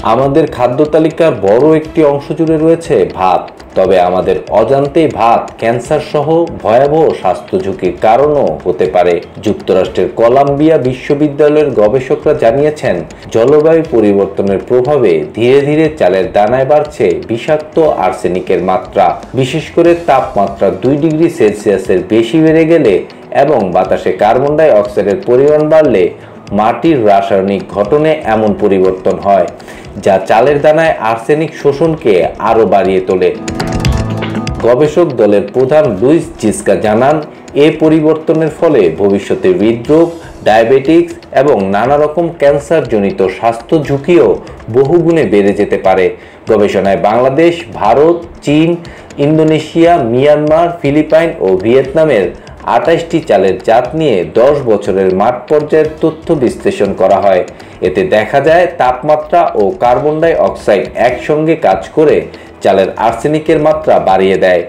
আমাদের খাদ্য তালিকার বড় একটি অংশ জুড়ে রয়েছে ভাত। তবে আমাদের অজান্তেই ভাত ক্যান্সার সহ ভয়াবহ স্বাস্থ্য ঝুঁকির কারণও হতে পারে। যুক্তরাষ্ট্রের কলাম্বিয়া বিশ্ববিদ্যালয়ের গবেষকরা জানিয়েছেন, জলবায়ু পরিবর্তনের প্রভাবে ধীরে ধীরে চালের দানায় বাড়ছে বিষাক্ত আর্সেনিকের মাত্রা। বিশেষ করে তাপমাত্রা 2 ডিগ্রি সেলসিয়াসের বেশি বেড়ে গেলে এবং বাতাসে কার্বন ডাই অক্সাইডের পরিমাণ বাড়লে মাটির রাসায়নিক গঠনে এমন পরিবর্তন হয়, যা চালের দানায় আর্সেনিক শোষণকে আরও বাড়িয়ে তোলে। গবেষক দলের প্রধান লুইস জিস্কা জানান, এ পরিবর্তনের ফলে ভবিষ্যতে হৃদরোগ, ডায়াবেটিক্স এবং নানা রকম ক্যান্সারজনিত স্বাস্থ্য ঝুঁকিও বহুগুণে বেড়ে যেতে পারে। গবেষণায় বাংলাদেশ, ভারত, চীন, ইন্দোনেশিয়া, মিয়ানমার, ফিলিপাইন ও ভিয়েতনামের 28টি চালের জাত নিয়ে 10 বছরের মাঠ পর্যায়ের তথ্য বিশ্লেষণ করা হয়। এতে দেখা যায়, তাপমাত্রা ও কার্বন ডাই অক্সাইড একসঙ্গে কাজ করে চালের আর্সেনিকের মাত্রা বাড়িয়ে দেয়।